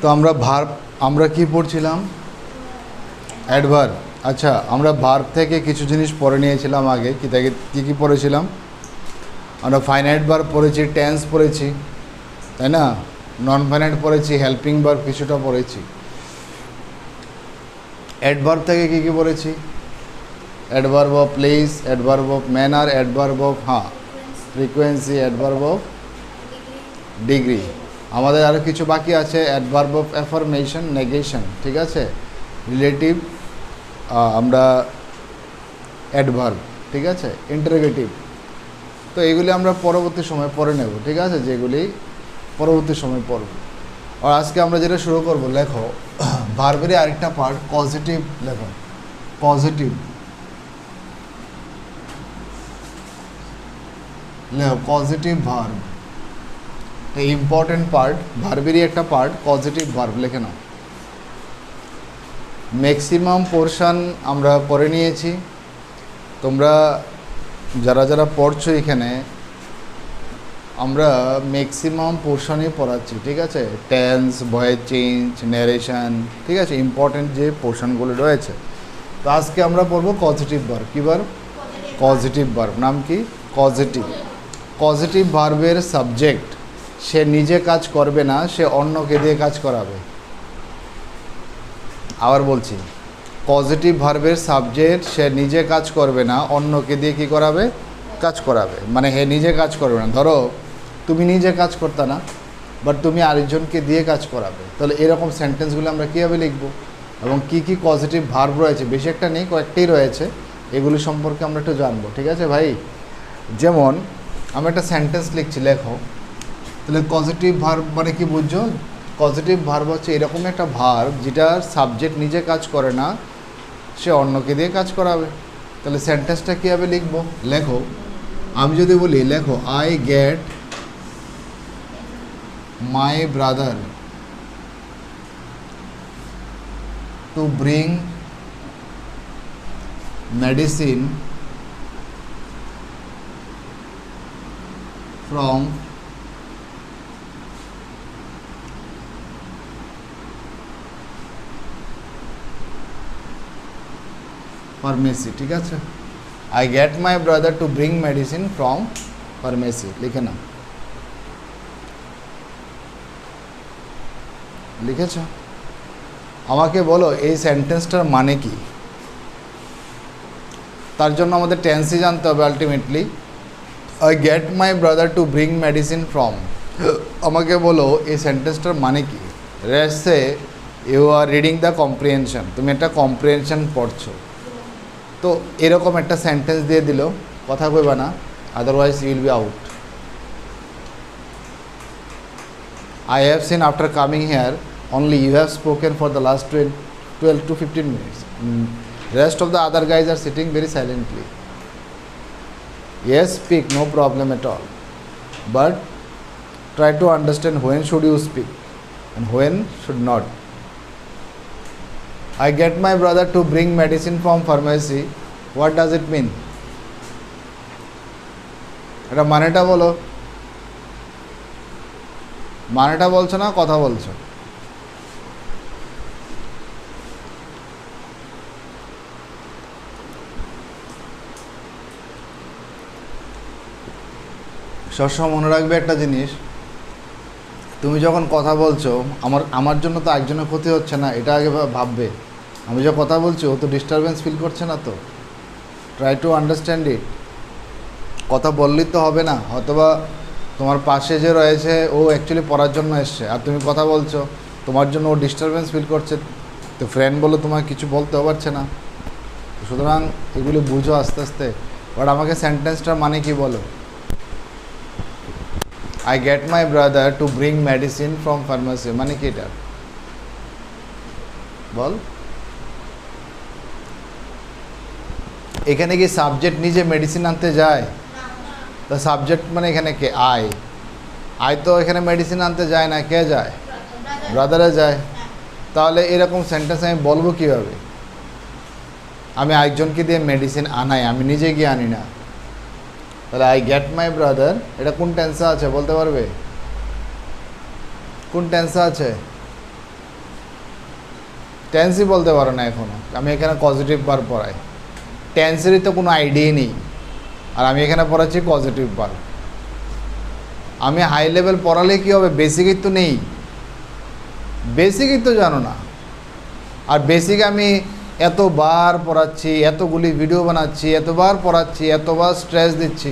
তো আমরা কি পড়ছিলাম? অ্যাডভার্ব। আচ্ছা, আমরা ভার্ব থেকে কিছু জিনিস পড়ে নিয়েছিলাম আগে। কী পড়েছিলাম? আমরা ফাইনাইট ভার্ব পড়েছি, টেন্স পড়েছি, তাই না? নন ফাইনাইট পড়েছি, হেল্পিং ভার্ব কিছুটা পড়েছি। অ্যাডভার্ব থেকে কী পড়েছি? Adverb of place, adverb of manner, adverb of frequency, adverb of degree. আমাদের আরও কিছু বাকি আছে, অ্যাডভার্ব অফ অ্যাফার্মেশন, নেগেশন, ঠিক আছে? রিলেটিভ আমরা অ্যাডভার্ব, ঠিক আছে? ইন্টারোগেটিভ। তো এগুলি আমরা পরবর্তী সময় পড়ে নেব, ঠিক আছে? যেগুলি পরবর্তী সময় পড়ব। আর আজকে আমরা যেটা শুরু করব, লেখো ভার্বেরই আরেকটা পার্ট পজিটিভ। লেখো পজিটিভ, লেখো পজিটিভ ভার্ব। এই ইম্পর্টেন্ট পার্ট, ভার্বেরই একটা পার্ট পজিটিভ ভার্ব, লিখে নাও। ম্যাক্সিমাম পোর্শন আমরা পড়ে নিয়েছি। তোমরা যারা পড়ছো এখানে, আমরা ম্যাক্সিমাম পোর্শনই পড়াচ্ছি, ঠিক আছে? টেন্স, ভয়েস চেঞ্জ, ন্যারেশন, ঠিক আছে? ইম্পর্টেন্ট যে পোর্শনগুলো রয়েছে। তো আজকে আমরা পড়বো পজিটিভ ভার্ব। কী ভার্ব? Positive verb. নাম কি? পজিটিভ। পজিটিভ ভার্বের সাবজেক্ট সে নিজে কাজ করবে না, সে অন্যকে দিয়ে কাজ করাবে। আবার বলছি, পজিটিভ ভার্বের সাবজেক্ট সে নিজে কাজ করবে না, অন্যকে দিয়ে কী করাবে? কাজ করাবে। মানে হে নিজে কাজ করবে না। ধরো তুমি নিজে কাজ করতে না, বাট তুমি আরেকজনকে দিয়ে কাজ করাবে। তাহলে এরকম সেন্টেন্সগুলো আমরা কীভাবে লিখব এবং কী কী পজিটিভ ভার্ব রয়েছে? বেশি একটা নেই, কয়েকটাই রয়েছে। এগুলি সম্পর্কে আমরা একটু জানবো, ঠিক আছে ভাই? যেমন আমি একটা সেন্টেন্স লিখছি, লেখো। তাহলে পজিটিভ ভার্ব মানে কি বুঝছো? পজিটিভ ভার্ব হচ্ছে এরকম একটা ভার্ব যেটার সাবজেক্ট নিজে কাজ করে না, সে অন্যকে দিয়ে কাজ করাবে। তাহলে সেন্টেন্সটা কীভাবে লিখবো? লেখো, আমি যদি বলি, লেখো I get my brother to bring medicine from pharmacy, ঠিক আছে? I get my brother to bring medicine from pharmacy, লিখে নাও। লিখেছ? আমাকে বলো এই সেন্টেন্সটার মানে কি? তার জন্য আমাদের টেন্সই জানতে হবে ultimately. I get my brother to bring medicine from, আমাকে বলো এই সেন্টেন্সটার মানে কি? রেসে you are reading the comprehension, তুমি একটা কম্প্রিহেনশন পড়ছো। তো এরকম একটা সেন্টেন্স দিয়ে দিল, কথা কইবা না, otherwise you will be out. I have seen after coming here, only you have spoken for the last 12 to 15 minutes. Rest of the other guys are sitting very silently. Yes, speak, no problem at all. But try to understand when should you speak and when should not. I get my brother to bring medicine from pharmacy. What does it mean? এটা মানেটা বলো। মানেটা বলছো না, কথা বলছো? সবসময় মনে রাখবে একটা জিনিস, তুমি যখন কথা বলছো, আমার জন্য তো একজনের ক্ষতি হচ্ছে না, এটা আগে ভাববে। আমি যে কথা বলছি, ও তো ডিস্টারবেন্স ফিল করছে না তো। Try to understand it. কথা বললেই তো হবে না। অথবা তোমার পাশে যে রয়েছে, ও অ্যাকচুয়ালি পড়ার জন্য এসছে, আর তুমি কথা বলছো, তোমার জন্য ও ডিস্টারবেন্স ফিল করছে। তো ফ্রেন্ড বলে তোমার কিছু বলতেও পারছে না। সুতরাং এগুলি বুঝো আস্তে আস্তে। বাট আমাকে সেন্টেন্সটার মানে কি বলো? I get my brother to bring medicine from pharmacy, মানে কি এটা? বল। এখানে কি সাবজেক্ট নিজে মেডিসিন আনতে যায়? তা সাবজেক্ট মানে এখানে কে? আই তো এখানে মেডিসিন আনতে যায় না, কে যায়? ব্রাদারে যায়। তাহলে এরকম সেন্টেন্স আমি বলবো কীভাবে? আমি একজনকে দিয়ে মেডিসিন আনাই, আমি নিজে গিয়ে আনি না। তাহলে আই গেট মাই ব্রাদার, এটা কোন টেন্সে আছে বলতে পারবে? কোন টেন্সে আছে? টেন্সই বলতে পারো না এখনও। আমি এখানে পজিটিভ ভার্ব পড়াই, টেন্সেরই তো কোনো আইডিয়াই নেই, আর আমি এখানে পড়াচ্ছি পজিটিভ ভার্ব। আমি হাই লেভেল পড়ালে কী হবে, বেসিকই তো নেই, বেসিকই তো জানো না। আর বেসিক আমি এতবার পড়াচ্ছি, এতগুলি ভিডিও বানাচ্ছি, এতবার পড়াচ্ছি, এতবার স্ট্রেস দিচ্ছি,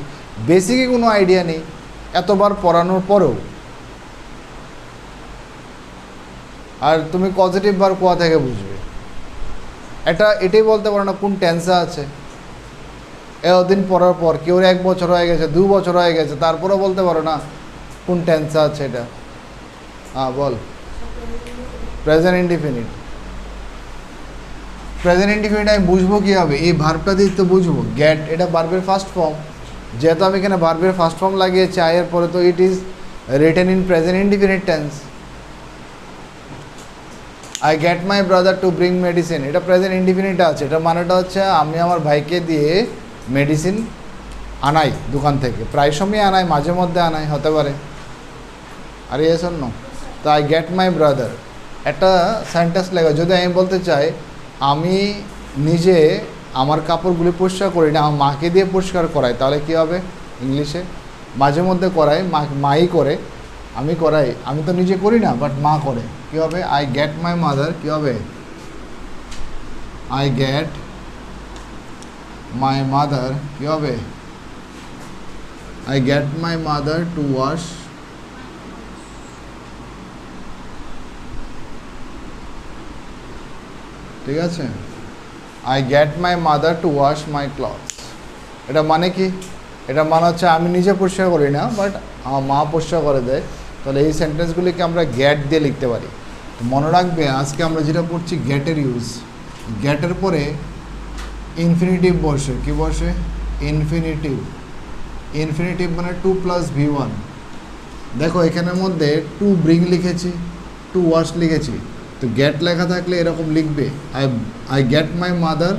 বেসিকই কোনো আইডিয়া নেই এতবার পড়ানোর পরেও। আর তুমি পজিটিভ ভার্ব কোথা থেকে বুঝবে? এটাই বলতে পারো না কোন টেন্সে আছে। এতদিন পড়ার পর, কেউ 1 বছর হয়ে গেছে, 2 বছর হয়ে গেছে, তারপরেও বলতে পারো না কোন টেন্সে আছে এটা। হ্যাঁ বল। Present indefinite. প্রেজেন্ট ইনডিফিনিট আমি বুঝবো কীভাবে? এই ভার্বটা দিয়ে তো বুঝবো। গেট এটা ভার্বের ফার্স্ট ফর্ম, যেহেতু আমি এখানে ভার্বের ফার্স্ট ফর্ম লাগিয়েছি আয়ের পরে, তো it is written in present indefinite tense. I get my brother to bring medicine, এটা প্রেজেন্ট ইনডিফিনিট আছে। এটা মানেটা হচ্ছে আমি আমার ভাইকে দিয়ে মেডিসিন আনাই দোকান থেকে, প্রায় সময় আনাই, মাঝে মধ্যে আনাই, হতে পারে। আর ইয়েস অর নো? তো আই গেট মাই ব্রাদার একটা সেন্টেন্স লেখা। যদি আমি বলতে চাই আমি নিজে আমার কাপড়গুলি পরিষ্কার করি না, আমার মাকে দিয়ে পরিষ্কার করাই, তাহলে কী হবে ইংলিশে? মাঝে মধ্যে করাই, মাই করে, আমি করাই, আমি তো নিজে করি না, বাট মা করে। কী হবে? আই গেট মাই মাদার, কী হবে? আই গেট মাই মাদার, কী হবে? I get my mother to wash, ঠিক আছে? I get my mother to wash my clothes. এটা মানে কি? এটা মানে হচ্ছে আমি নিজে পরিষ্কার করি না, বাট আমার মা পরিষ্কার করে দেয়। তাহলে এই সেন্টেন্সগুলিকে আমরা গ্যাট দিয়ে লিখতে পারি। তো মনে রাখবে আজকে আমরা যেটা পড়ছি গ্যাটের ইউজ। গ্যাটের পরে ইনফিনিটিভ বসে, কি বসে? ইনফিনিটিভ। ইনফিনিটিভ মানে 2 + V1। দেখো এখানের মধ্যে টু ব্রিং লিখেছি, টু ওয়াশ লিখেছি, তো গেট লেখা থাকলে এরকম লিখবে, I get my mother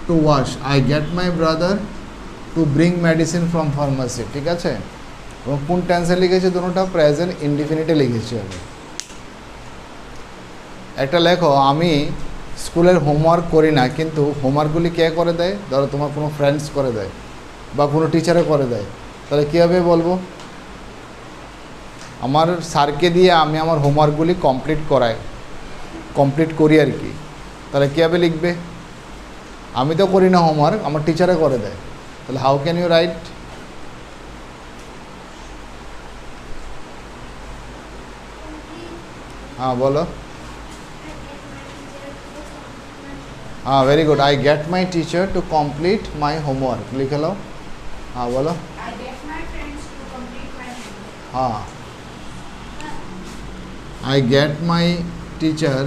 to wash, I get my brother to bring medicine from pharmacy, ঠিক আছে? এবং কোন টেন্সে লিখেছি? দুটোটা প্রেজেন্ট ইনডিফিনিটে লিখেছি আমি। একটা লেখো, আমি স্কুলের হোমওয়ার্ক করি না, কিন্তু হোমওয়ার্কগুলি কে করে দেয়? ধরো তোমার কোনো ফ্রেন্ডস করে দেয় বা কোনো টিচারে করে দেয়, তাহলে কীভাবে বলবো? আমার স্যারকে দিয়ে আমি আমার হোমওয়ার্কগুলি কমপ্লিট করি আর কি। তাহলে কীভাবে লিখবে? আমি তো করি না হোমওয়ার্ক, আমার টিচারে করে দেয়, তাহলে হাউ ক্যান ইউ রাইট? হ্যাঁ বলো। হ্যাঁ very good. I get my teacher to complete my homework, লিখে নাও। হ্যাঁ বলো। হ্যাঁ I get my teacher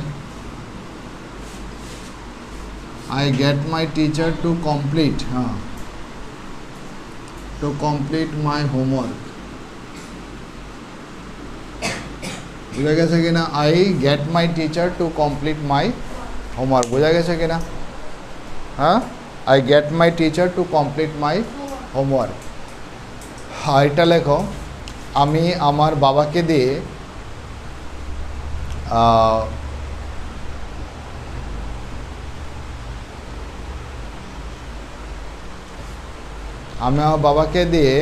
to complete my homework. বুঝা গেছে কিনা? I get my teacher to complete my homework. বুঝা গেছে কিনা? হ্যাঁ, I get my teacher to complete my homework. এটা লেখো, আমি আমার বাবাকে দিয়ে আমি আমার বাবাকে দিয়ে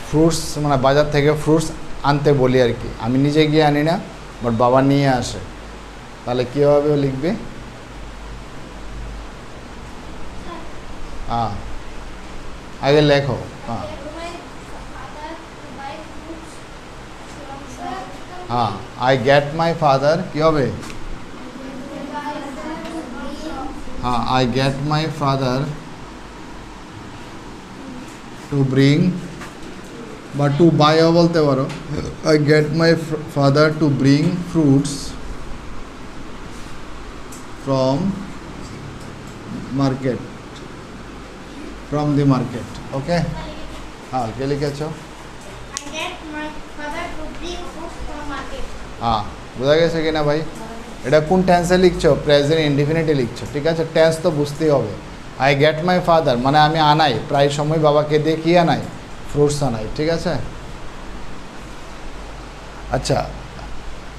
ফ্রুটস, মানে বাজার থেকে ফ্রুটস আনতে বলি আর কি। আমি নিজে গিয়ে আনি না, বাট বাবা নিয়ে আসে। তাহলে কীভাবে লিখবে? হ্যাঁ আগে লেখো। হ্যাঁ হ্যাঁ, আই গেট মাই ফাদার, কী হবে? হ্যাঁ, I get my father to bring, বা টু বাইও বলতে পারো। I get my father to bring fruits from the market. Okay? हाँ क्या लिखेছো? I get my father to bring food from market. हाँ बुझा গেছে কিনা ভাই? এটা কোন টেন্সে লিখছো? প্রেজেন্ট ইনডিফিনিটে লিখছো, ঠিক আছে? টেন্স তো বুঝতেই হবে। আই গেট মাই ফাদার মানে আমি আনাই, প্রায় সময় বাবাকে দিয়ে কী আনাই? ফ্রুটস আনাই, ঠিক আছে? আচ্ছা,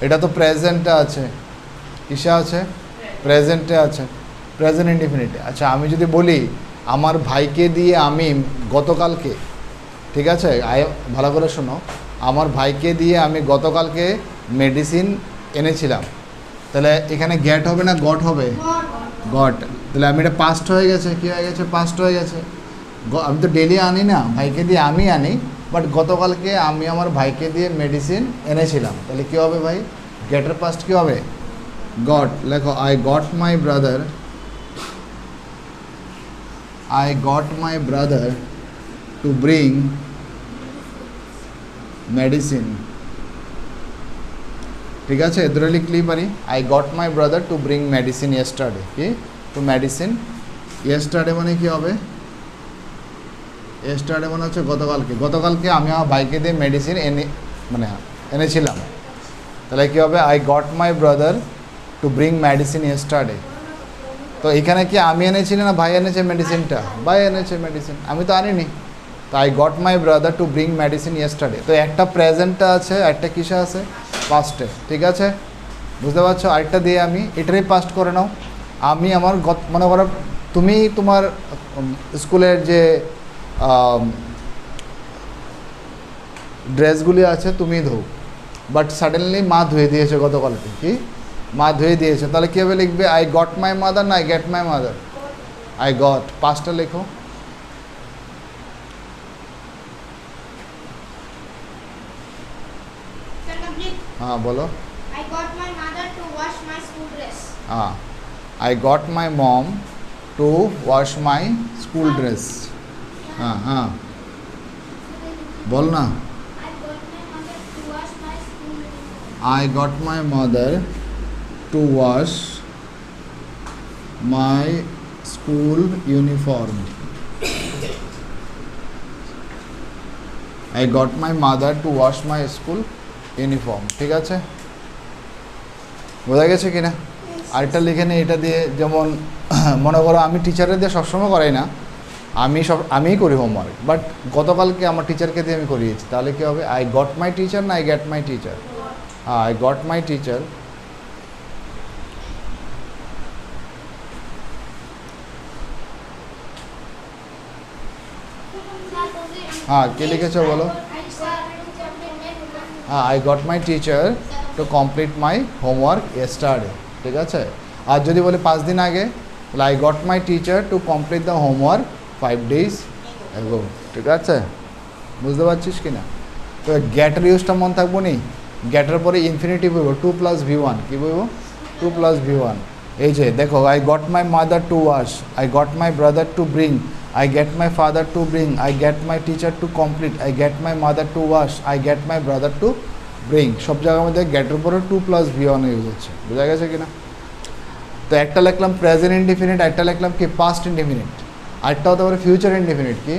এটা তো প্রেজেন্টে আছে, কিসে আছে? প্রেজেন্টে আছে, প্রেজেন্ট ইনডিফিনিটে। আচ্ছা, আমি যদি বলি আমার ভাইকে দিয়ে আমি গতকালকে, ঠিক আছে, ভালো করে শোনো, আমার ভাইকে দিয়ে আমি গতকালকে মেডিসিন এনেছিলাম, তাহলে এখানে গেট হবে না গট হবে? গট। তাহলে আমি এটা পাস্ট হয়ে গেছে, কী হয়ে গেছে? পাস্ট হয়ে গেছে। আমি তো ডেলি আনি না, ভাইকে দিয়ে আমি আনি, বাট গতকালকে আমি আমার ভাইকে দিয়ে মেডিসিন এনেছিলাম, তাহলে কী হবে ভাই? গেটের পাস্ট কী হবে? গট। লেখো I got my brother, I got my brother to bring medicine, ঠিক আছে? এদের লিখলেই পারি I got my brother to bring medicine yesterday. কি? টু মেডিসিন ইয়েস্টারডে মানে কী হবে? ইয়েস্টারডে মানে হচ্ছে গতকালকে। গতকালকে আমি আমার ভাইকে দিয়ে মেডিসিন এনেছিলাম, তাহলে কী হবে? I got my brother to bring medicine yesterday. তো এখানে কি আমি এনেছি না ভাই এনেছে মেডিসিনটা? ভাই এনেছে মেডিসিন, আমি তো আনিনি। তো I got my brother to bring medicine yesterday. তো একটা প্রেজেন্টটা আছে, একটা কিসে আছে? পাস্টে, ঠিক আছে? বুঝতে পারছো? আরেকটা দিয়ে আমি এটারই পাস্ট করে নাও। আমি আমার মনে করো তুমি তোমার স্কুলের যে ড্রেসগুলি আছে তুমি ধো, বাট সাডেনলি মা ধুয়ে দিয়েছে গতকালকে। কি? মা ধুয়ে দিয়েছে, তাহলে কীভাবে লিখবে? আই গট মাই মাদার না I get my mother? I got. পাঁচটা লেখো। হ্যাঁ বলো। I got my mother to wash my school dress. হ্যাঁ, I got my mom to wash my school dress. হ্যাঁ হ্যাঁ বল না। I got my mother to wash my school uniform. I got my mother to wash my school uniform, ঠিক আছে? বোঝা গেছে কিনা? আরেকটা লিখে নিই এটা দিয়ে, যেমন মনে করো আমি টিচারের দিয়ে সবসময় করাই না, আমিই করি হোমওয়ার্ক, বাট গতকালকে আমার টিচারকে দিয়ে আমি করিয়েছি, তাহলে কী হবে? আই গট মাই টিচার না আই গেট মাই টিচার? হ্যাঁ, আই গট মাই টিচার হ্যাঁ কে লিখেছো বলো? হ্যাঁ, I got my teacher to complete my homework yesterday, ঠিক আছে? আর যদি বলি 5 দিন আগে, তাহলে I got my teacher to complete the homework 5 days ago, ঠিক আছে? বুঝতে পারছিস কি না? তো গ্যাটের ইউজটা মন থাকবো নি, গ্যাটের পরে ইনফিনিটিভ বলবো 2 + V1, কী বলবো? 2 + V1। এই যে দেখো, I got my mother to wash, I got my brother to bring, I get my father to bring, I get my teacher to complete, I get my mother to wash, I get my brother to bring। সব জায়গার মধ্যে গেটের পরে 2 + V1 use হচ্ছে, বোঝা গেছে কিনা? তো একটা লিখলাম প্রেজেন্ট ইনডিফিনিট, একটা লিখলাম কি পাস্ট ইনডিফিনিট, আরেকটা হতে পারে ফিউচার ইনডিফিনিট। কি?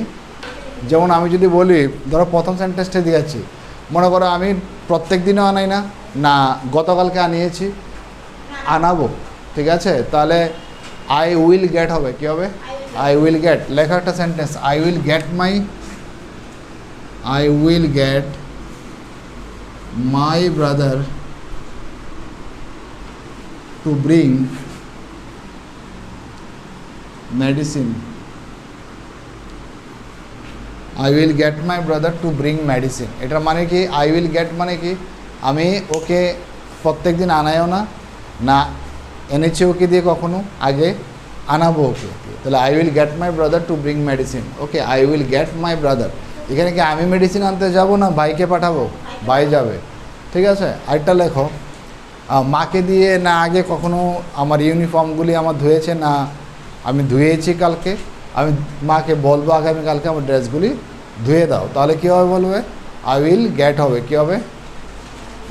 যেমন আমি যদি বলি, ধরো প্রথম সেন্টেন্সটা দিয়েছি, মনে করো আমি প্রত্যেক দিনও আনাই না, না গতকালকে আনিয়েছি, আনাবো, ঠিক আছে? তাহলে আই উইল গেট হবে, কী হবে? I will get, লেখা একটা sentence, I will get my brother to bring medicine. I will get my brother to bring medicine. এটার মানে কি? I will get মানে কি? আমি ওকে প্রত্যেক দিন আনাইও না, না এনেছি ওকে দিয়ে কখনো আগে, আনাবো ওকে। তাহলে I will get my brother to bring medicine. Okay, I will get my brother, এখানে কি আমি মেডিসিন আনতে যাব না ভাইকে পাঠাবো? ভাই যাবে, ঠিক আছে? আরেকটা লেখো, মাকে দিয়ে না আগে কখনো আমার ইউনিফর্মগুলি আমার ধুয়েছে না আমি ধুয়েছি কালকে, আমি মাকে বলবো আগামীকালকে আমার ড্রেসগুলি ধুয়ে দাও, তাহলে কী হবে বলবে? আই উইল গেট হবে, কী হবে?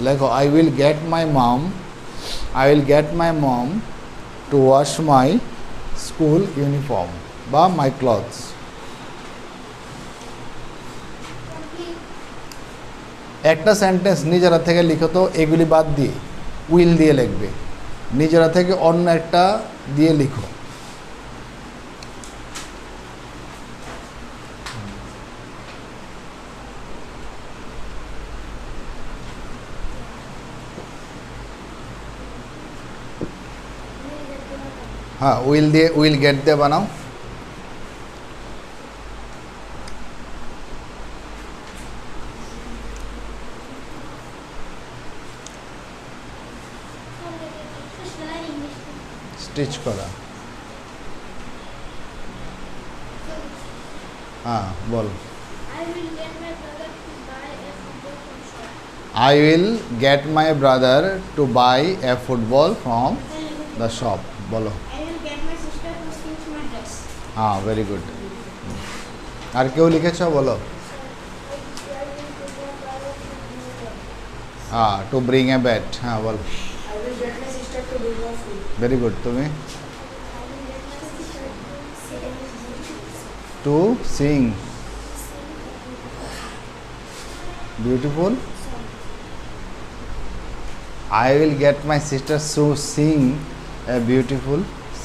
লেখো, I will get my mom to wash my school uniform বা মাই ক্লথস। একটা সেন্টেন্স নিজেরা থেকে লিখো তো, এগুলি বাদ দিয়ে উইল দিয়ে লিখবে। নিজেরা থেকে অন্য একটা দিয়ে লিখো। হ্যাঁ, উইল দিয়ে উইল গেট দিয়ে বানাও। স্টিচ করা। হ্যাঁ বল। I will get my brother to buy a football from I will get my brother to buy a football from the shop. বলো। I will get my sister to stitch my dress. হ্যাঁ, very good. আর কেউ লিখেছো বলো। হ্যাঁ, to bring a bat. হ্যাঁ বল। I will get my sister to bring her food. Very good. তুমি? I will get my sister to to sing beautiful. I will get my sister to sing a beautiful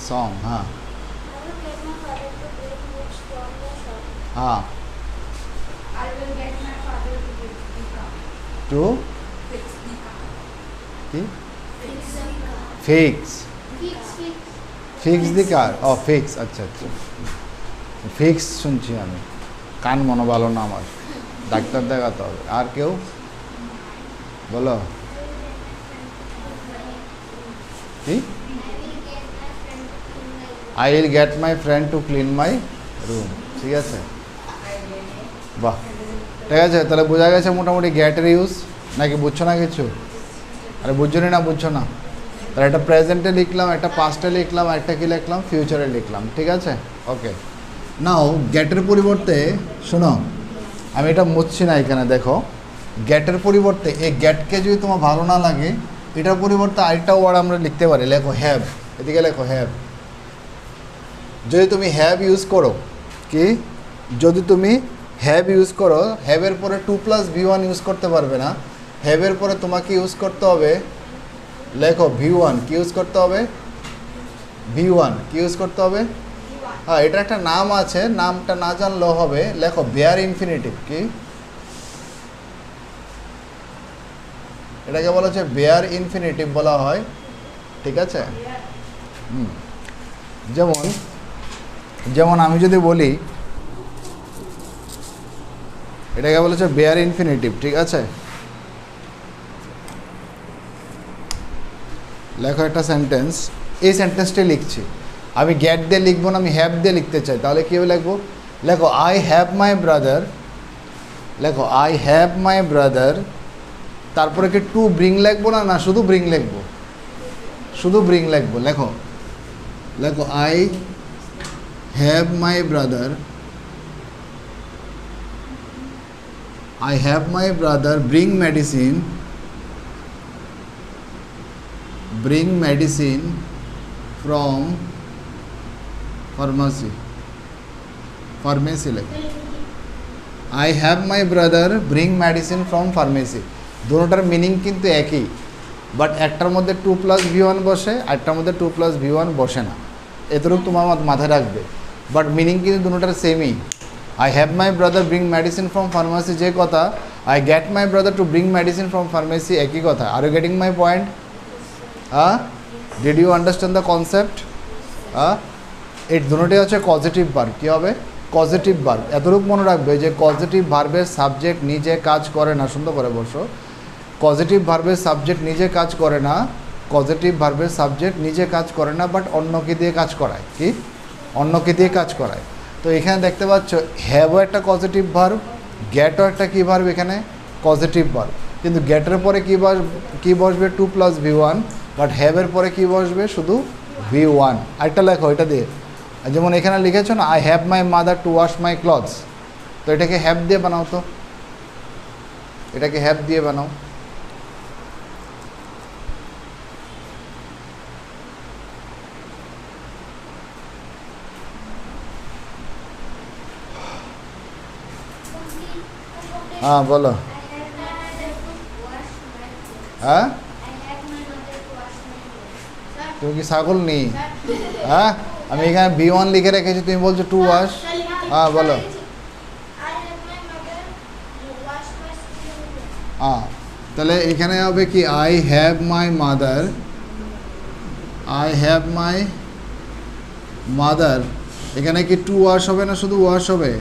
song. हाँ I will get my father to bring books from the shop. हाँ I will get my father to fix the car. to Fix the car. কি Fix the car. fix Fix. the car ও fix আচ্ছা আচ্ছা fix শুনছি আমি, কান মনে ভালো না আমার, ডাক্তার দেখাতে হবে। আর কেউ বলো কি? I will get my friend to clean my room. ঠিক আছে, বাহ, ঠিক আছে। তাহলে বোঝা গেছে মোটামুটি গ্যাটের ইউজ, নাকি বুঝছো না কিছু? আরে বুঝছো না বুঝছো না? তাহলে একটা প্রেজেন্টে লিখলাম, একটা পাস্টে লিখলাম, একটা কি লিখলাম, ফিউচারে লিখলাম। ঠিক আছে, ওকে। নাও গ্যাটের পরিবর্তে শোনো, আমি এটা মুছছি না এখানে, দেখো গ্যাটের পরিবর্তে এই গ্যাটকে যদি তোমার ভালো না লাগে, এটার পরিবর্তে আরেকটা ওয়ার্ড আমরা লিখতে পারি। লেখো হ্যাভ, এদিকে লেখো হ্যাভ। যদি তুমি হ্যাভ ইউজ করো, কি যদি তুমি হ্যাভ ইউজ করো, হ্যাভের পরে 2+V1 ইউজ করতে পারবে না। হ্যাভের পরে তোমাকে ইউজ করতে হবে, লেখো V1। কি ইউজ করতে হবে? V1 কি ইউজ করতে হবে? হ্যাঁ, এটা একটা নাম আছে, নামটা না জানলেও হবে। লেখো বেয়ার ইনফিনিটিভ। কি এটাকে বলা হচ্ছে বেয়ার ইনফিনিটিভ বলা হয়। ঠিক আছে, যেমন যেমন আমি যদি বলি, এটাকে বলা হচ্ছে বেয়ার ইনফিনিটিভ। ঠিক আছে, লেখো একটা সেন্টেন্স, এই সেন্টেন্সটি লিখছি, আমি গেট দিয়ে লিখবো না, আমি হ্যাভ দিয়ে লিখতে চাই, তাহলে কীভাবে লিখবো? লেখো আই হ্যাভ মাই ব্রাদার, লেখো আই হ্যাভ মাই ব্রাদার, তারপরে কি টু ব্রিং লিখবো না, না শুধু ব্রিং লিখবো? শুধু ব্রিং লিখবো। লেখো লেখো I have my brother, I have my brother bring medicine from pharmacy like I have my brother bring medicine from pharmacy। দুটোটার মিনিং কিন্তু একই, বাট একটার মধ্যে 2+V1 বসে, একটার মধ্যে 2+V1 বসে না। এতটুকু তোমার মাথায় রাখবে, বাট মিনিং কিন্তু দুটোটার সেমই। I have my brother bring medicine from pharmacy যে কথা, I get my brother to bring medicine from pharmacy একই কথা। Are you getting my point? Did you understand the concept? এই দুটোটাই হচ্ছে পজিটিভ ভার্ব। কী হবে? Positive verb. এতটুকু মনে রাখবে যে পজিটিভ ভার্বের সাবজেক্ট নিজে কাজ করে না। সুন্দর করে বসো। পজিটিভ ভার্বের সাবজেক্ট নিজে কাজ করে না, পজিটিভ ভার্বের সাবজেক্ট নিজে কাজ করে না, বাট অন্যকে দিয়ে কাজ করায়। কি? অন্যকে দিয়ে কাজ করায়। তো এখানে দেখতে পাচ্ছ হ্যাভও একটা পজিটিভ ভার্ব, গেটও একটা কী ভার্ব, এখানে পজিটিভ ভার্ব। কিন্তু গেটের পরে কী বসবে? 2+V1, বাট হ্যাভের পরে কী বসবে? শুধু V1। আরেকটা লেখো এটা দিয়ে, যেমন এখানে লিখেছো না I have my mother to wash my clothes, তো এটাকে হ্যাভ দিয়ে বানাও, তো এটাকে হ্যাভ দিয়ে বানাও। হ্যাঁ বলো। হ্যাঁ তুমি কি ছাগল নি? হ্যাঁ, আমি এখানে B1 লিখে রেখেছি, তুমি বলছো টু ওয়াশ। হ্যাঁ বলো। হ্যাঁ, তাহলে এখানে হবে কি I have my mother, I have my mother, এখানে কি টু ওয়াশ হবে না শুধু ওয়াশ হবে?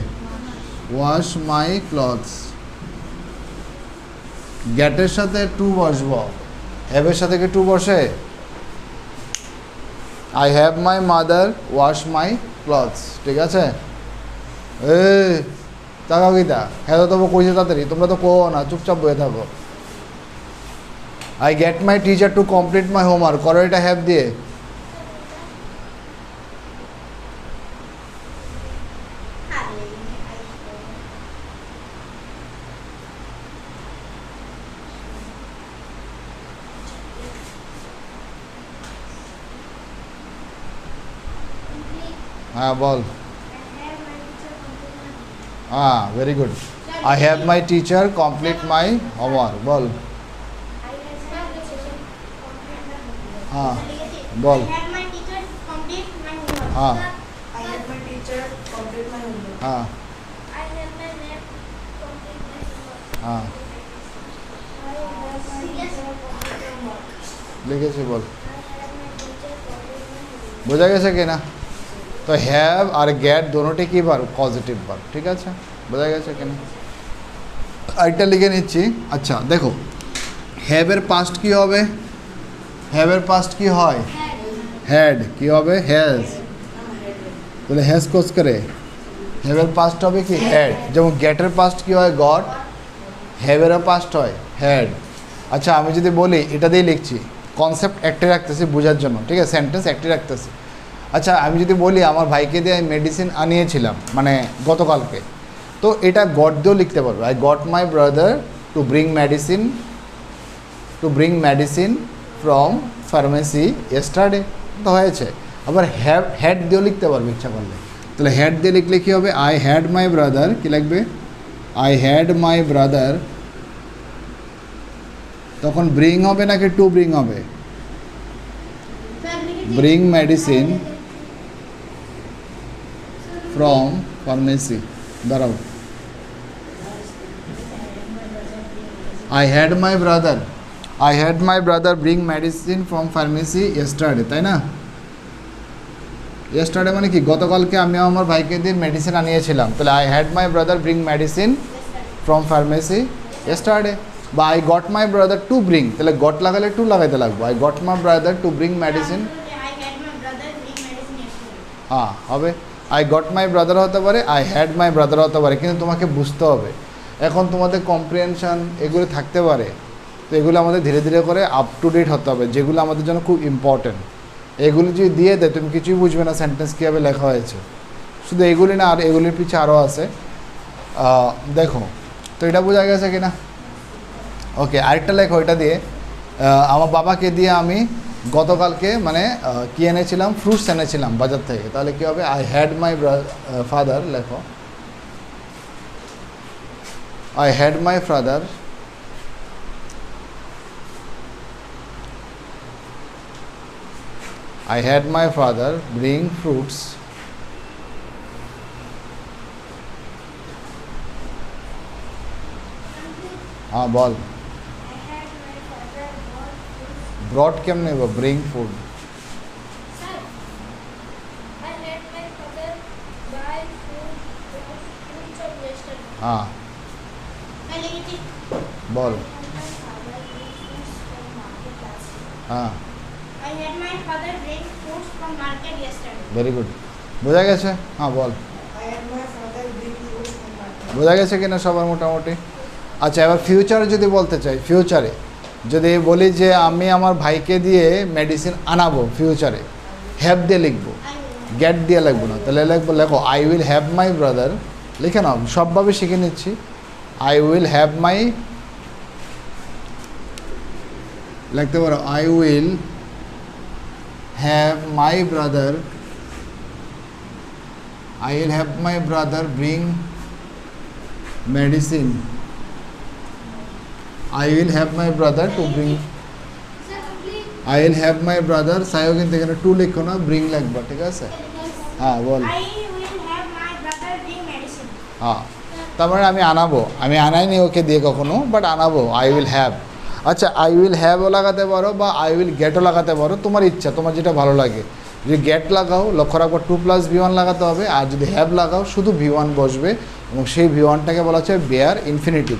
Wash my clothes. গেটের সাথে টু বসবো, হ্যাভের সাথে কি টু বসে? I have my mother wash my clothes, ঠিক আছে? এ তাকাও গীতা, হ্যাঁ তো তবু কইছে তাড়াতাড়ি, তোমরা তো কো না, চুপচাপ বয়ে থাকো। I get my teacher to complete my homework, করো এটা হ্যাভ দিয়ে। হ্যাঁ বল। হ্যাঁ very good. I have my teacher complete my homework, বল। হ্যাঁ বল। হ্যাঁ I had my teacher complete my homework. হ্যাঁ হ্যাঁ লিখেছি, বল। বোঝা গেছে কি না? তো হ্যাভ আর গেট দোনোটি কি বার? পজিটিভ বার, ঠিক আছে? বোঝা গেছে কি না? আরেকটা লিখে নিচ্ছি। আচ্ছা দেখো, হ্যাভের পাস্ট কি হবে? হ্যাভের পাস্ট কি হয়? হ্যাড। কি হবে? হ্যাজ। তাহলে হ্যাজ কোস করে হ্যাভের পাস্ট হবে কি? হ্যাড। যেমন গেটের পাস্ট কি হয়? গট। হ্যাভেরও পাস্ট হয় হ্যাড। আচ্ছা আমি যদি বলি, এটা দিয়ে লিখছি, কনসেপ্ট একটাই রাখতেছি বোঝার জন্য, ঠিক আছে? সেন্টেন্স একটাই রাখতেছি। আচ্ছা আমি যদি বলি আমার ভাইকে দিয়ে আমি মেডিসিন আনিয়েছিলাম, মানে গতকালকে, তো এটা গট দিয়েও লিখতে পারবে। I got my brother to bring medicine from pharmacy yesterday, তো হয়েছে। আবার হ্যাড দিয়েও লিখতে পারবে ইচ্ছা করলে। তাহলে হ্যাড দিয়ে লিখলে কী হবে? আই হ্যাড মাই ব্রাদার, কী লিখবে? আই হ্যাড মাই ব্রাদার, তখন ব্রিং হবে নাকি টু ব্রিং হবে? Bring medicine from pharmacy. দাঁড়াও, I had my brother bring medicine from pharmacy yesterday, তাই না? ইয়েস্টারডে মানে কি? গতকালকে আমি আমার ভাইকে দিয়ে মেডিসিন আনিয়েছিলাম। তাহলে I had my brother bring medicine from pharmacy yesterday. বা I got my brother to bring, তাহলে গট লাগালে টু লাগাইতে লাগবো। I got my brother to bring medicine, হ্যাঁ হবে। আই গট মাই ব্রাদার হতে পারে, আই হ্যাড মাই ব্রাদার হতে পারে, কিন্তু তোমাকে বুঝতে হবে। এখন তোমাদের কম্প্রিহেনশন এগুলো থাকতে পারে, তো এগুলো আমাদের ধীরে ধীরে করে আপ টু ডেট হতে হবে, যেগুলো আমাদের জন্য খুব ইম্পর্টেন্ট। এগুলি যদি দিয়ে দেয় তুমি কিছুই বুঝবে না সেন্টেন্স কীভাবে লেখা হয়েছে। শুধু এগুলি না, আর এগুলির পিছিয়ে আরও আছে, দেখো। তো এটা বোঝা গেছে কি না? ওকে, আরেকটা লেখো এটা দিয়ে। আমার বাবাকে দিয়ে আমি গতকালকে মানে কি এনেছিলাম? ফ্রুটস এনেছিলাম বাজার থেকে। তাহলে কী হবে? আই হ্যাড মাই ফাদার, লেখো I had my father bring fruits হ্যাঁ বল। ব্রড কেমনে নেব? Bring food. হ্যাঁ বল। হ্যাঁ ভেরি গুড, বোঝা গেছে? হ্যাঁ বল। I had my father bring fruits from market. বোঝা গেছে কিনা সবার মোটামুটি? আচ্ছা এবার ফিউচারে যদি বলতে চাই, ফিউচারে যদি বলি যে আমি আমার ভাইকে দিয়ে মেডিসিন আনাবো, ফিউচারে হ্যাভ দিয়ে লিখবো, গেট দিয়ে লিখবো না। তাহলে লেখো I will have my brother, লিখে নাও, সবভাবে শিখে নিচ্ছি। আই উইল হ্যাভ মাই, লিখতে পারো I will have my brother, I will have my brother bring medicine. I will have my brother to bring. I will have my brother, সাইও কিন্তু এখানে two লিখো না, ব্রিং লিখবা, ঠিক আছে? হ্যাঁ বল। I will have my brother bring medicine. হ্যাঁ, তার মানে আমি আনাবো, আমি আনাইনি ওকে দিয়ে কখনো, বাট আনাবো, আই উইল হ্যাভ। আচ্ছা, আই উইল হ্যাভও লাগাতে পারো বা আই উইল গেটও লাগাতে পারো, তোমার ইচ্ছা, তোমার যেটা ভালো লাগে। যদি গেট লাগাও, লক্ষ্য রাখবো 2+V1 লাগাতে হবে, আর যদি হ্যাভ লাগাও শুধু V1 বসবে, এবং সেই V1টাকে বলা হচ্ছে বেয়ার ইনফিনিটিভ।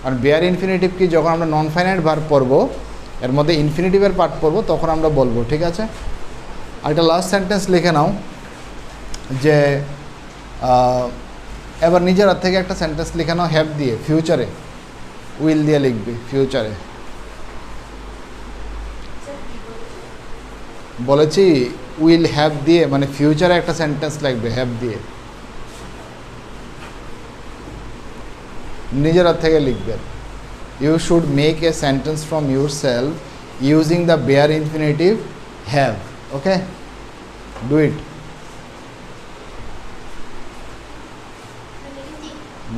আর বেয়ার ইনফিনিটিভ কি, যখন আমরা নন ফাইনাইট ভার্ব পড়বো, এর মধ্যে ইনফিনিটিভের পার্ট পড়বো, তখন আমরা বলবো, ঠিক আছে? আর একটা লাস্ট সেন্টেন্স লিখে নাও, যে এবার নিজের হাত থেকে একটা সেন্টেন্স লিখে নাও হ্যাভ দিয়ে, ফিউচারে উইল দিয়ে লিখবে, ফিউচারে। বলেছি উইল হ্যাভ দিয়ে, মানে ফিউচারে একটা সেন্টেন্স লিখবে হ্যাভ দিয়ে, নিজের হাত থেকে লিখবে। You should make a sentence from yourself using the bare infinitive have. Okay, do it.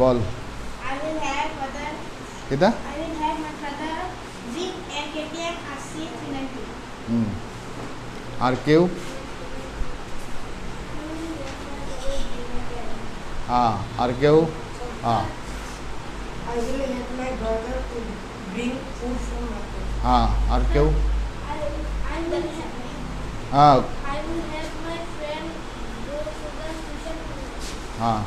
বল I will have brother. এটা। I will have my brother bring a KTM RC 390. হুম, আর কেউ? হ্যাঁ, আর কেউ? হ্যাঁ I will help my brother to bring food from market. হ্যাঁ, আর কেউ? I will have. হ্যাঁ I will help my friend go to the tuition. হ্যাঁ,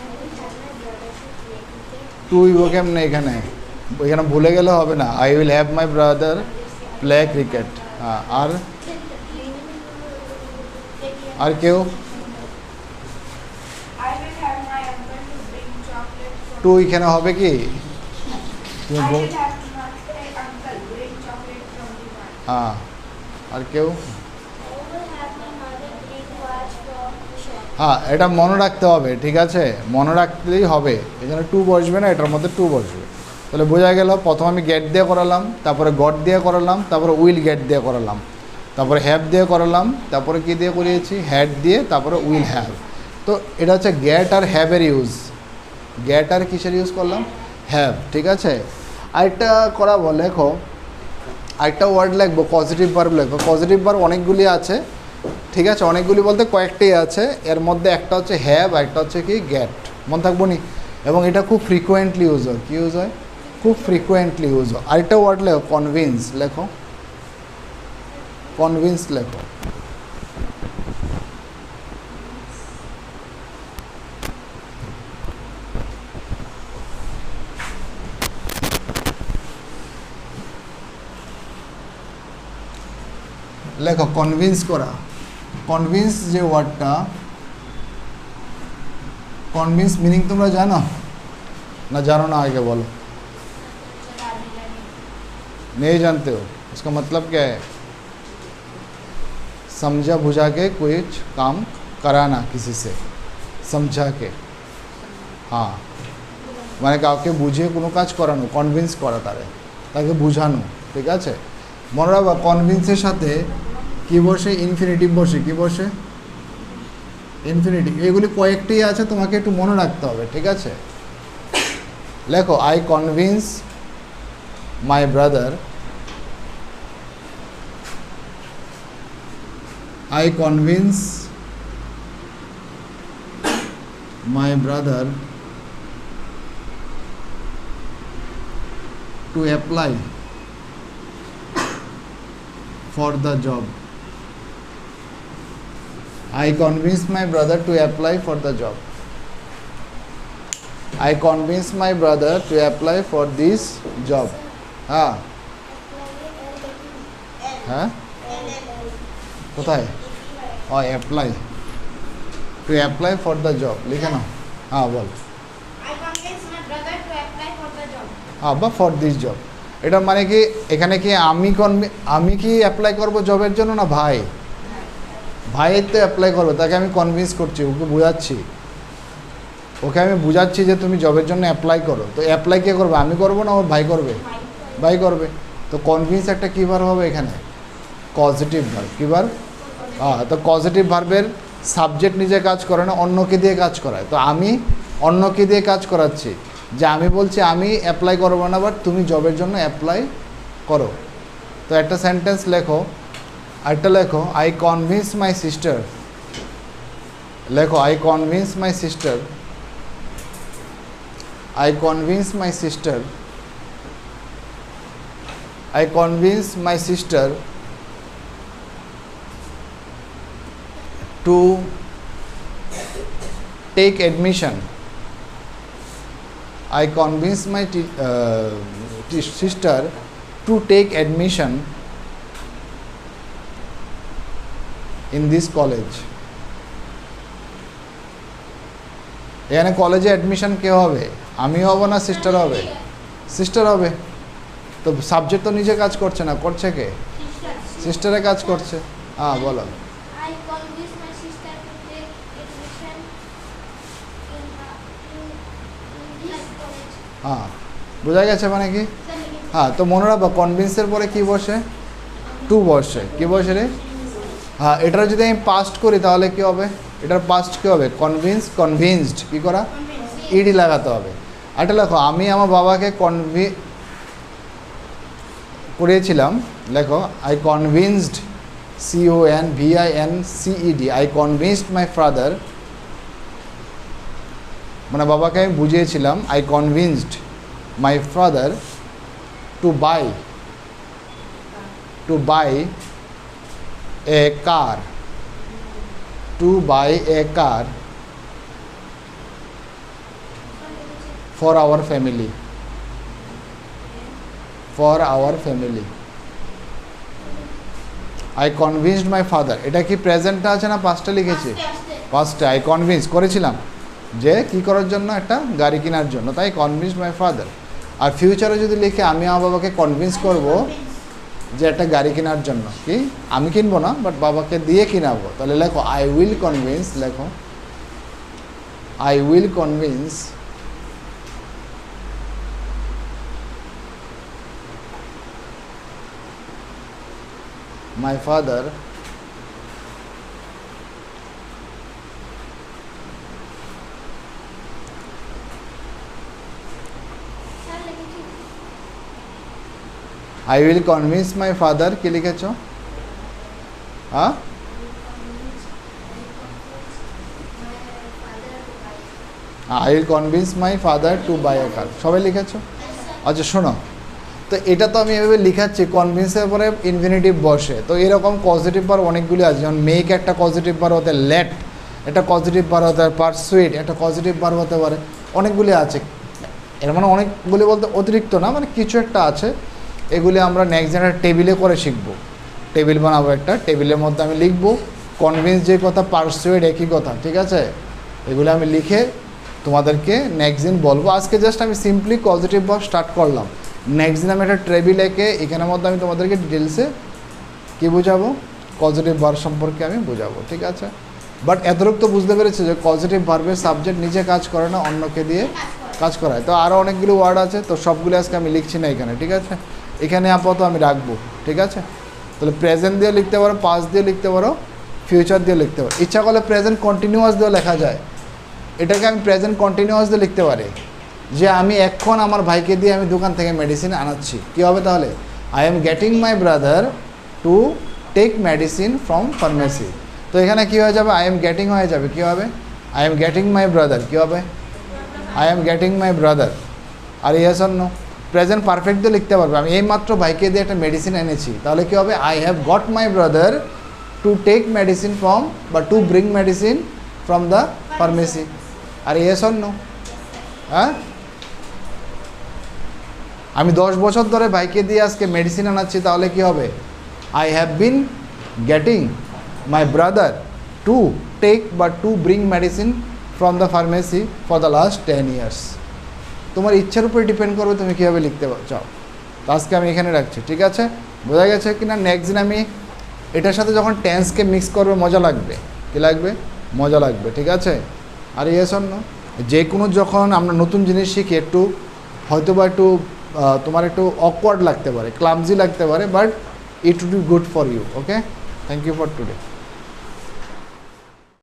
I will help my brother to play cricket. তুই ও কেমনে এখানে, এখানে ভুলে গেলে হবে না। I will have my brother play cricket. হ্যাঁ, আর কেউ? I will have my uncle to bring chocolate from. To এখানে হবে কি? তুমি I ball. will have my uncle bring chocolate from the market. হ্যাঁ, আর কেউ? I will have my mother bring watch from shop. হ্যাঁ, এটা মনে রাখতে হবে, ঠিক আছে? মনে রাখতেই হবে, এখানে টু বসবে না, এটার মধ্যে টু বসবে। তাহলে বোঝা গেল, প্রথম আমি গেট দিয়ে করালাম, তারপরে গট দিয়ে করালাম, তারপরে উইল গেট দিয়ে করালাম, তারপরে হ্যাভ দিয়ে করালাম, তারপরে কী দিয়ে করিয়েছি, হ্যাড দিয়ে, তারপরে উইল হ্যাভ। তো এটা হচ্ছে গেট আর হ্যাভের ইউজ। গেট আর কিসের ইউজ করলাম? হ্যাভ, ঠিক আছে? আরেকটা করাবো, লেখো আরেকটা ওয়ার্ড লিখবো, পজিটিভ ভার্ব লিখবো। পজিটিভ ভার্ব অনেকগুলি আছে, ঠিক আছে? অনেকগুলি বলতে কয়েকটি আছে, এর মধ্যে একটা হচ্ছে হ্যাভ, আর একটা হচ্ছে কি গেট, মনে থাকবো নি? এবং এটা খুব ফ্রিকোয়েন্টলি ইউজ হয়। কী ইউজ হয়? খুব ফ্রিকোয়েন্টলি ইউজ হয়। আরেকটা ওয়ার্ড লেখো, কনভিন্স লেখো, কনভিন্স লেখো। লেখো কনভিন্স করা। কনভিন্স যে ওয়ার্ডটা, কনভিন্স মিনিং তোমরা জানো না? জানো না? आगे बोलो। नहीं जानते हो? इसका मतलब क्या है? समझा बुझा के कुछ काम कराना किसी से, समझा के। हाँ, মানে কাউকে বুঝিয়ে কোনো কাজ করানো, কনভিন্স করা, তাকে বুঝানো, ঠিক আছে? মনে রাখবা, কনভিন্সের সাথে কী বসে? ইনফিনিটিভ বসে। কী বসে? ইনফিনিটিভ। এগুলি কয়েকটি আছে, তোমাকে একটু মনে রাখতে হবে, ঠিক আছে? লেখো, I convince my brother, I convince my brother to apply for the job. I convince my brother to apply for the job. I convince my brother to apply for this job. हाँ हाँ কোথায়? Apply, to apply for the job লিখে নাও। হ্যাঁ বল। I convince my brother to apply for the job. হ্যাঁ, বা for this job. এটা মানে কি, এখানে কি আমি কি অ্যাপ্লাই করব জবের জন্য, না ভাই? ভাইয়ের তো অ্যাপ্লাই করবো, তাকে আমি কনভিন্স করছি, ওকে বোঝাচ্ছি, ওকে আমি বুঝাচ্ছি যে তুমি জবের জন্য অ্যাপ্লাই করো। তো অ্যাপ্লাই কে করবে? আমি করবো না ওর ভাই করবে? ভাই করবে। তো কনভিন্স একটা কী ভার্ব হবে এখানে? Positive verb. কী ভার্ব? হ্যাঁ, তো পজিটিভ ভার্বের সাবজেক্ট নিজে কাজ করে না, অন্যকে দিয়ে কাজ করায়। তো আমি অন্যকে দিয়ে কাজ করাচ্ছি, যে আমি বলছি আমি অ্যাপ্লাই করবো না, বাট তুমি জবের জন্য অ্যাপ্লাই করো। তো একটা সেন্টেন্স লেখো, একটা লেখো আই কনভিন্স মাই সিস্টার, লেখো I convince my sister, I convinced my sister, I convinced my sister to take admission. I convinced my sister to take admission in this college. এখানে কলেজে admission কে হবে? আমি হব না সিস্টার হবে? Sister হবে। তো সাবজেক্ট তো নিজে কাজ করছে না, করছে কে? সিস্টারে কাজ করছে। হ্যাঁ বলো। I convinced my sister to take admission in this college. হ্যাঁ বোঝা গেছে মানে কি? হ্যাঁ তো মনে রাখবো কনভিন্সের পরে কি বসে? টু বসে। কি বসে রে? হ্যাঁ এটার যদি আমি পাস্ট করি তাহলে কি হবে? এটার পাস্ট কি হবে? Convince, convinced. কি করা? ইডি লাগাতে হবে। এটা লেখো আমি আমার বাবাকে করিয়েছিলাম, লেখো I convinced, CONVINCED, I convinced my father, মানে বাবাকে আমি বুঝিয়েছিলাম, I convinced my father to buy a car, to buy a car for our family, for our family. I convinced my father. এটা কি প্রেজেন্টটা আছে না পাস্টে লিখেছি? পাস্টে আই কনভিন্স করেছিলাম যে কি করার জন্য? একটা গাড়ি কেনার জন্য, তাই কনভিন্সড মাই ফাদার। আর ফিউচারে যদি লিখে আমি আমার বাবাকে কনভিন্স করব যে একটা গাড়ি কেনার জন্য, কি আমি কিনবো না বাট বাবাকে দিয়ে কিনাবো, তাহলে লেখো আই উইল কনভিন্স, লেখো I will convince my father I will convince my father, কি লিখেছ? হ্যাঁ I will convince my father to buy a car, সবাই লিখেছ? আচ্ছা শোনো, তো এটা তো আমি এভাবে লিখাচ্ছি, কনভিন্সের পরে ইনফিনিটিভ বসে, তো এরকম পজিটিভ বার অনেকগুলি আছে, যেমন মেক একটা পজিটিভ বার হতে, লেট একটা পজিটিভ বার হতে পারে, পারসুয়েট একটা পজিটিভ বার হতে পারে, অনেকগুলি আছে। এর মানে অনেকগুলি বলতে অতিরিক্ত না, মানে কিছু একটা আছে। এগুলি আমরা নেক্সট দিন একটা টেবিলে করে শিখব, টেবিল বানাবো একটা, টেবিলের মধ্যে আমি লিখব কনভিন্স যে কথা, পারসুয়েট একই কথা, ঠিক আছে? এগুলো আমি লিখে তোমাদেরকে নেক্সট দিন বলবো। আজকে জাস্ট আমি সিম্পলি পজিটিভ ভার্ব স্টার্ট করলাম, নেক্সট দিন আমি একটা টেবিল এঁকে এখানের মধ্যে আমি তোমাদেরকে ডিটেলসে কী বোঝাবো? পজিটিভ ভার্ব সম্পর্কে আমি বোঝাবো, ঠিক আছে? বাট এতটুকু তো বুঝতে পেরেছি যে পজিটিভ ভার্বের সাবজেক্ট নিজে কাজ করে না, অন্যকে দিয়ে কাজ করায়। তো আরও অনেকগুলো ওয়ার্ড আছে, তো সবগুলো আজকে আমি লিখছি না এখানে, ঠিক আছে? এখানে আপাতত আমি রাখবো, ঠিক আছে? তাহলে প্রেজেন্ট দিয়ে লিখতে পারো, পাস্ট দিয়ে লিখতে পারো, ফিউচার দিয়ে লিখতে পারো। ইচ্ছা করলে প্রেজেন্ট কন্টিনিউয়াস দিয়েও লেখা যায়। এটাকে আমি প্রেজেন্ট কন্টিনিউয়াস দিয়ে লিখতে পারি যে আমি এখন আমার ভাইকে দিয়ে আমি দোকান থেকে মেডিসিন আনাচ্ছি। কী হবে তাহলে? I am getting my brother to take medicine from pharmacy. তো এখানে কী হয়ে যাবে? আই এম গেটিং হয়ে যাবে। কী হবে? I am getting my brother. কী হবে? I am getting my brother. আর yes or no? Present perfect দিয়ে লিখতে পারবে, আমি এইমাত্র ভাইকে দিয়ে একটা মেডিসিন এনেছি, তাহলে কী হবে? I have got my brother to take medicine from, বা to bring medicine from the pharmacy. আর ইয়েস অর নো? হ্যাঁ, আমি 10 বছর ধরে ভাইকে দিয়ে আজকে মেডিসিন আনাচ্ছি, তাহলে কি হবে? I have been getting my brother to take বা to bring medicine from the pharmacy for the last 10 years। তোমার ইচ্ছার উপরে ডিপেন্ড করবে তুমি কীভাবে লিখতে চাও। তো আজকে আমি এখানে রাখছি, ঠিক আছে? বোঝা গেছে কি না? নেক্সট দিন আমি এটার সাথে যখন টেন্সকে মিক্স করবে মজা লাগবে। কী লাগবে? মজা লাগবে, ঠিক আছে? আর ইয়েস অর নো? যে কোনো যখন আমরা নতুন জিনিস শিখি একটু হয়তো বা একটু তোমার একটু অকওয়ার্ড লাগতে পারে, ক্লামজি লাগতে পারে, but it would be good for you. Okay, thank you for today.